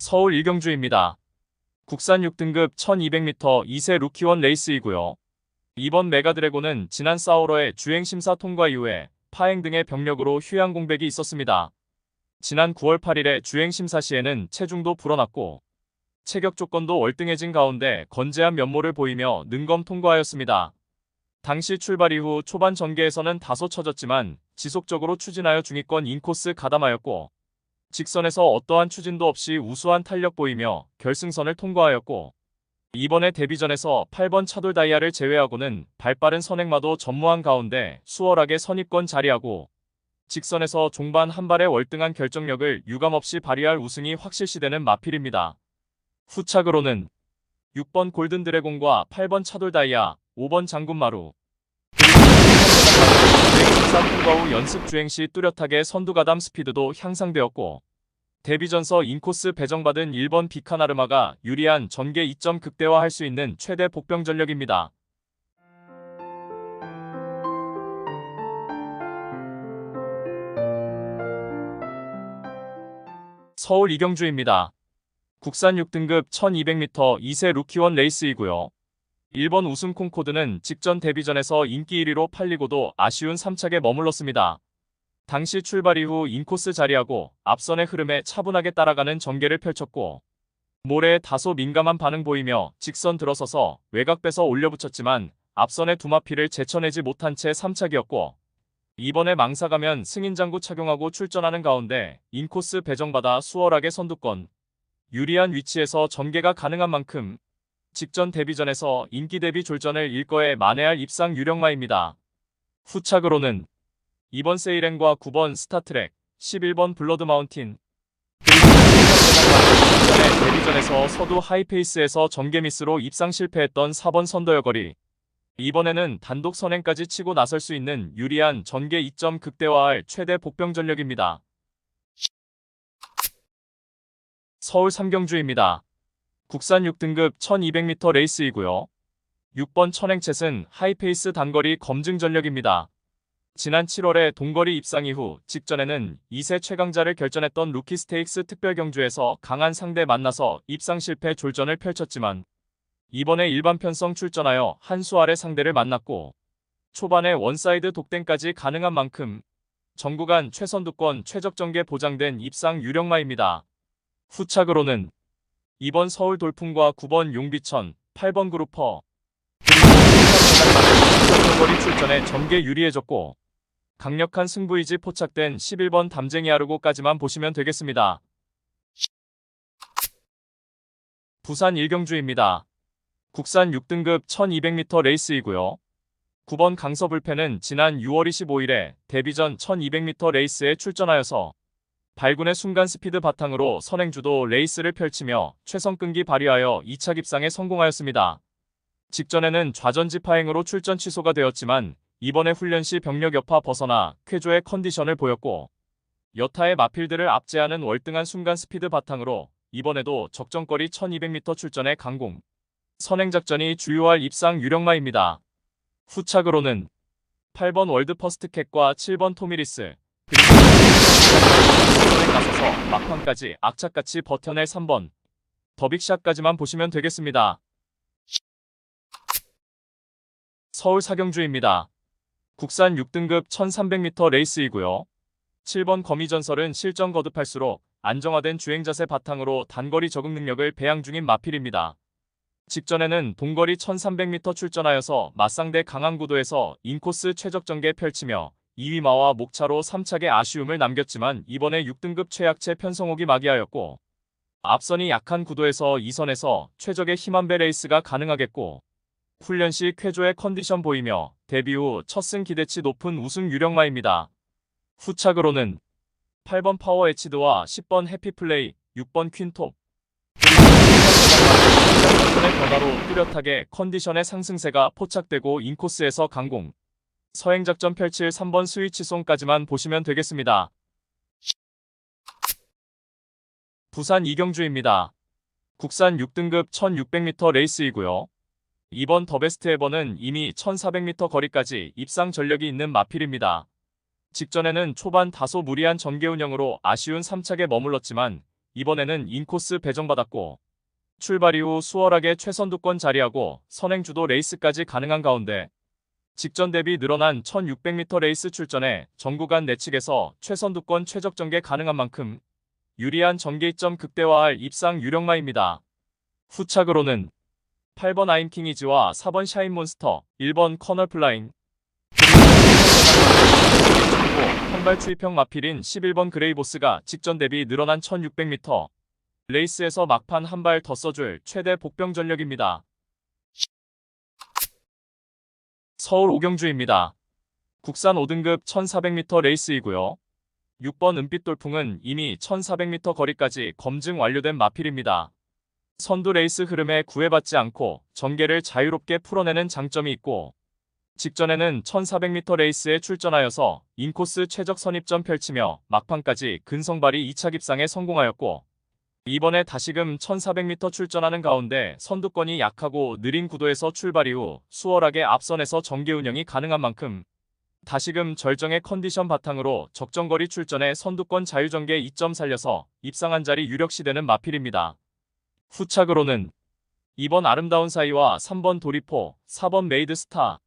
서울 이경주입니다. 국산 6등급 1200m 2세 루키원 레이스이고요. 이번 메가드래곤은 지난 4월호의 주행심사 통과 이후에 파행 등의 병력으로 휴양 공백이 있었습니다. 지난 9월 8일에 주행심사 시에는 체중도 불어났고 체격 조건도 월등해진 가운데 건재한 면모를 보이며 능검 통과하였습니다. 당시 출발 이후 초반 전개에서는 다소 처졌지만 지속적으로 추진하여 중위권 인코스 가담하였고 직선에서 어떠한 추진도 없이 우수한 탄력 보이며 결승선을 통과하였고 이번에 데뷔전에서 8번 차돌 다이아를 제외하고는 발빠른 선행마도 전무한 가운데 수월하게 선입권 자리하고 직선에서 종반 한 발의 월등한 결정력을 유감없이 발휘할 우승이 확실시되는 마필입니다. 후착으로는 6번 골든 드래곤과 8번 차돌 다이아, 5번 장군마루 그리고 주행심사 통과 후 연습 주행 시 뚜렷하게 선두가담 스피드도 향상되었고 데뷔전서 인코스 배정받은 1번 비카나르마가 유리한 전개 2점 극대화할 수 있는 최대 복병 전력입니다. 서울 이경주입니다. 국산 6등급 1200m 2세 루키원 레이스이고요. 1번 우승 콩코드는 직전 데뷔전에서 인기 1위로 팔리고도 아쉬운 3착에 머물렀습니다. 당시 출발 이후 인코스 자리하고 앞선의 흐름에 차분하게 따라가는 전개를 펼쳤고 모래에 다소 민감한 반응 보이며 직선 들어서서 외곽 빼서 올려붙였지만 앞선의 두마피를 제쳐내지 못한 채 3착이었고 이번에 망사가면 승인장구 착용하고 출전하는 가운데 인코스 배정받아 수월하게 선두권 유리한 위치에서 전개가 가능한 만큼 직전 데뷔전에서 인기 대비 졸전을 일거에 만회할 입상 유력마입니다. 후착으로는 2번 세이렌과 9번 스타트랙, 11번 블러드 마운틴 그리고 직전에 데뷔전에서 서두 하이페이스에서 전개 미스로 입상 실패했던 4번 선더여거리 이번에는 단독 선행까지 치고 나설 수 있는 유리한 전개 2점 극대화할 최대 복병 전력입니다. 서울 삼경주입니다. 국산 6등급 1200m 레이스이고요. 6번 천행챗은 하이페이스 단거리 검증 전력입니다. 지난 7월에 동거리 입상 이후 직전에는 2세 최강자를 결전했던 루키 스테이크스 특별경주에서 강한 상대 만나서 입상 실패 졸전을 펼쳤지만 이번에 일반 편성 출전하여 한 수 아래 상대를 만났고 초반에 원사이드 독땡까지 가능한 만큼 전구간 최선두권 최적전개 보장된 입상 유력마입니다. 후착으로는 2번 서울 돌풍과 9번 용비천, 8번 그루퍼 그리고 거리 출전에 전개 유리해졌고 강력한 승부의지 포착된 11번 담쟁이 아르고까지만 보시면 되겠습니다. 부산 일경주입니다. 국산 6등급 1200m 레이스이고요. 9번 강서불패는 지난 6월 25일에 데뷔전 1200m 레이스에 출전하여서 발군의 순간 스피드 바탕으로 선행주도 레이스를 펼치며 최선 끈기 발휘하여 2차 입상에 성공하였습니다. 직전에는 좌전지 파행으로 출전 취소가 되었지만 이번에 훈련 시 병력 여파 벗어나 쾌조의 컨디션을 보였고 여타의 마필들을 압제하는 월등한 순간 스피드 바탕으로 이번에도 적정거리 1200m 출전의 강공 선행작전이 주요할 입상 유력마입니다. 후착으로는 8번 월드 퍼스트캣과 7번 토미리스 그리고 선에 나서서 막판까지 악착같이 버텨낼 3번 더빅샷까지만 보시면 되겠습니다. 서울 사경주입니다. 국산 6등급 1300m 레이스이고요. 7번 거미전설은 실전 거듭할수록 안정화된 주행자세 바탕으로 단거리 적응 능력을 배양 중인 마필입니다. 직전에는 동거리 1300m 출전하여서 맞상대 강한 구도에서 인코스 최적전개 펼치며 2위마와 목차로 3착의 아쉬움을 남겼지만 이번에 6등급 최약체 편성옥이 마기하였고 앞선이 약한 구도에서 2선에서 최적의 힘안배 레이스가 가능하겠고 훈련 시 쾌조의 컨디션 보이며 데뷔 후 첫 승 기대치 높은 우승 유력마입니다. 후착으로는 8번 파워 에치드와 10번 해피플레이, 6번 퀸톱 그리고 변화로 뚜렷하게 컨디션의 상승세가 포착되고 인코스에서 강공 서행작전 펼칠 3번 스위치송까지만 보시면 되겠습니다. 부산 이경주입니다. 국산 6등급 1600m 레이스이고요. 이번 더베스트 에버는 이미 1400m 거리까지 입상 전력이 있는 마필입니다. 직전에는 초반 다소 무리한 전개 운영으로 아쉬운 3착에 머물렀지만 이번에는 인코스 배정받았고 출발 이후 수월하게 최선두권 자리하고 선행주도 레이스까지 가능한 가운데 직전 대비 늘어난 1600m 레이스 출전에 전구간 내측에서 최선두권 최적전개 가능한 만큼 유리한 전개이점 극대화할 입상 유력마입니다. 후착으로는 8번 아임킹이즈와 4번 샤인몬스터, 1번 커널플라인, 선발 추입형 마필인 11번 그레이보스가 직전 대비 늘어난 1600m 레이스에서 막판 한 발 더 써줄 최대 복병 전력입니다. 서울 오경주입니다. 국산 5등급 1400m 레이스이고요. 6번 은빛 돌풍은 이미 1400m 거리까지 검증 완료된 마필입니다. 선두 레이스 흐름에 구애받지 않고 전개를 자유롭게 풀어내는 장점이 있고 직전에는 1400m 레이스에 출전하여서 인코스 최적 선입점 펼치며 막판까지 근성발이 2차 입상에 성공하였고 이번에 다시금 1400m 출전하는 가운데 선두권이 약하고 느린 구도에서 출발 이후 수월하게 앞선에서 전개 운영이 가능한 만큼 다시금 절정의 컨디션 바탕으로 적정거리 출전에 선두권 자유전개 2점 살려서 입상한 자리 유력시되는 마필입니다. 후착으로는 2번 아름다운 사이와 3번 도리포, 4번 메이드스타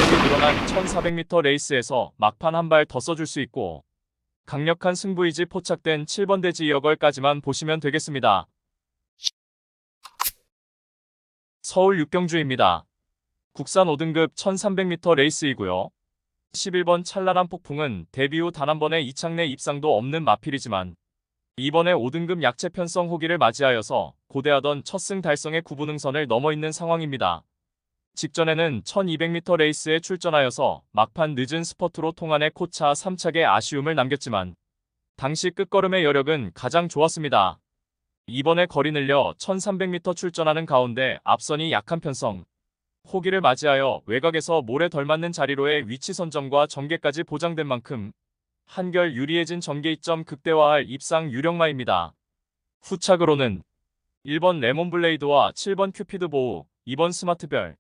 대비 늘어난 1400m 레이스에서 막판 한 발 더 써줄 수 있고 강력한 승부의지 포착된 7번 대지 2억걸까지만 보시면 되겠습니다. 서울 육경주입니다. 국산 5등급 1300m 레이스이고요. 11번 찬란한 폭풍은 데뷔 후 단 한 번의 이창내 입상도 없는 마필이지만 이번에 5등급 약체 편성 호기를 맞이하여서 고대하던 첫 승 달성의 구분응선을 넘어 있는 상황입니다. 직전에는 1200m 레이스에 출전하여서 막판 늦은 스퍼트로 통안에 코차 3착에 아쉬움을 남겼지만 당시 끝걸음의 여력은 가장 좋았습니다. 이번에 거리 늘려 1300m 출전하는 가운데 앞선이 약한 편성, 호기를 맞이하여 외곽에서 모래 덜 맞는 자리로의 위치 선점과 전개까지 보장된 만큼 한결 유리해진 전개 이점 극대화할 입상 유력마입니다. 후착으로는 1번 레몬블레이드와 7번 큐피드 보우, 2번 스마트별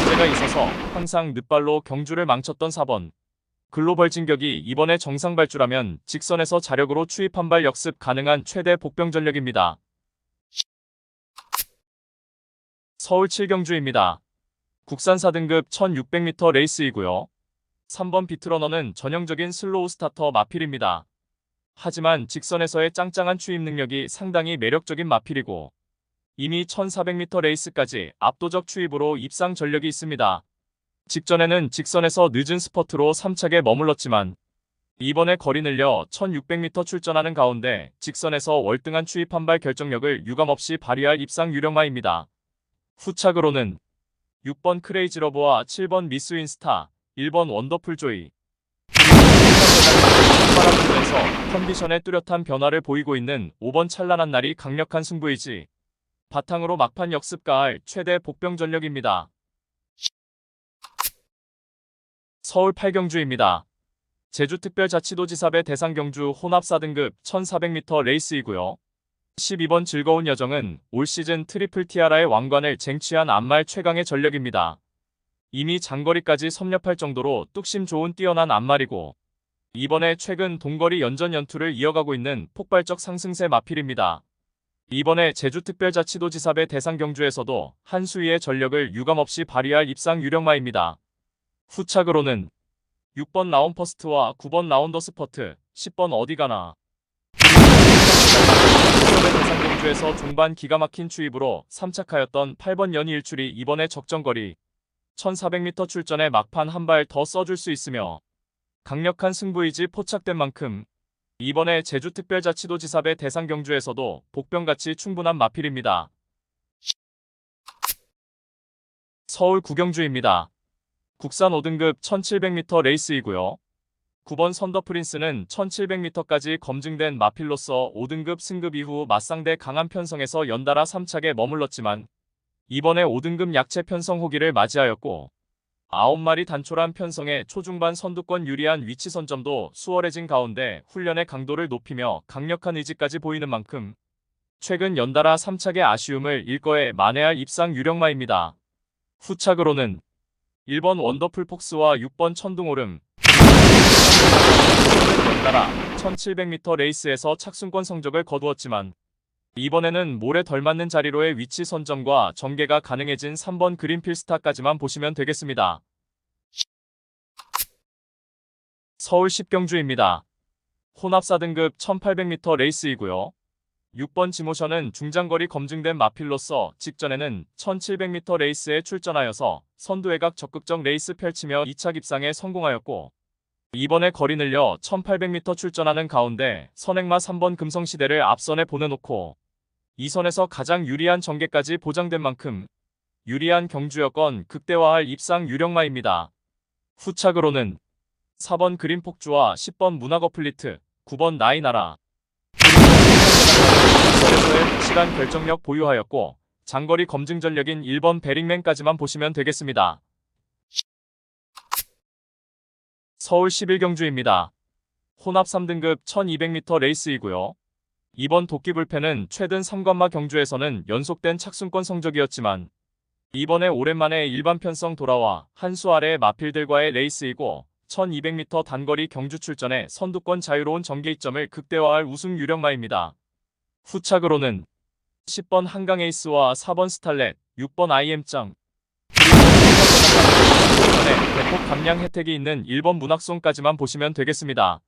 문제가 있어서 항상 늦발로 경주를 망쳤던 4번 글로벌 진격이 이번에 정상 발주라면 직선에서 자력으로 추입 한 발 역습 가능한 최대 복병 전력입니다. 서울 7경주입니다. 국산 4등급 1600m 레이스이고요. 3번 비트러너는 전형적인 슬로우 스타터 마필입니다. 하지만 직선에서의 짱짱한 추입 능력이 상당히 매력적인 마필이고 이미 1400m 레이스까지 압도적 추입으로 입상 전력이 있습니다. 직전에는 직선에서 늦은 스퍼트로 3착에 머물렀지만 이번에 거리 늘려 1600m 출전하는 가운데 직선에서 월등한 추입 한 발 결정력을 유감없이 발휘할 입상 유력마입니다. 후착으로는 6번 크레이지러브와 7번 미스윈스타, 1번 원더풀 조이 바람들면서 컨디션에 뚜렷한 변화를 보이고 있는 5번 찬란한 날이 강력한 승부이지 바탕으로 막판 역습 가할 최대 복병 전력입니다. 서울 8경주입니다. 제주특별자치도지사배 대상경주 혼합 4등급 1400m 레이스이고요. 12번 즐거운 여정은 올 시즌 트리플 티아라의 왕관을 쟁취한 안말 최강의 전력입니다. 이미 장거리까지 섭렵할 정도로 뚝심 좋은 뛰어난 안말이고 이번에 최근 동거리 연전 연투를 이어가고 있는 폭발적 상승세 마필입니다. 이번에 제주특별자치도지사배 대상경주에서도 한 수위의 전력을 유감없이 발휘할 입상 유력마입니다. 후착으로는 6번 라운퍼스트와 9번 라운더스퍼트, 10번 어디가나 대상경주에서 종반 기가 막힌 추입으로 3착하였던 8번 연희일출이 이번에 적정거리 1400m 출전에 막판 한 발 더 써줄 수 있으며 강력한 승부의지 포착된 만큼 이번에 제주특별자치도지사배 대상경주에서도 복병같이 충분한 마필입니다. 서울 9경주입니다. 국산 5등급 1700m 레이스이고요. 9번 선더프린스는 1700m까지 검증된 마필로서 5등급 승급 이후 맞상대 강한 편성에서 연달아 3착에 머물렀지만 이번에 5등급 약체 편성 호기를 맞이하였고 9마리 단촐한 편성에 초중반 선두권 유리한 위치 선점도 수월해진 가운데 훈련의 강도를 높이며 강력한 의지까지 보이는 만큼 최근 연달아 3착의 아쉬움을 일거에 만회할 입상 유력마입니다. 후착으로는 1번 원더풀 폭스와 6번 천둥오름 잇따라 1700m 레이스에서 착순권 성적을 거두었지만 이번에는 모래 덜 맞는 자리로의 위치 선점과 전개가 가능해진 3번 그린필스타까지만 보시면 되겠습니다. 서울 10경주입니다. 혼합 4등급 1800m 레이스이고요. 6번 지모션은 중장거리 검증된 마필로서 직전에는 1700m 레이스에 출전하여서 선두외곽 적극적 레이스 펼치며 2차 입상에 성공하였고 이번에 거리 늘려 1800m 출전하는 가운데 선행마 3번 금성시대를 앞선에 보내놓고 2선에서 가장 유리한 전개까지 보장된 만큼 유리한 경주여건 극대화할 입상 유력마입니다. 후착으로는 4번 그린폭주와 10번 문화거플리트, 9번 나이나라 선에서의 확실한 결정력 보유하였고 장거리 검증 전력인 1번 베링맨까지만 보시면 되겠습니다. 서울 11경주입니다. 혼합 3등급 1200m 레이스이고요. 이번 도끼불펜은 최근 3관마 경주에서는 연속된 착순권 성적이었지만 이번에 오랜만에 일반 편성 돌아와 한 수 아래의 마필들과의 레이스이고 1200m 단거리 경주 출전에 선두권 자유로운 전개 이점을 극대화할 우승 유력마입니다. 후착으로는 10번 한강에이스와 4번 스탈렛, 6번 IM짱 대폭 감량 혜택이 있는 1번 문학송까지만 보시면 되겠습니다.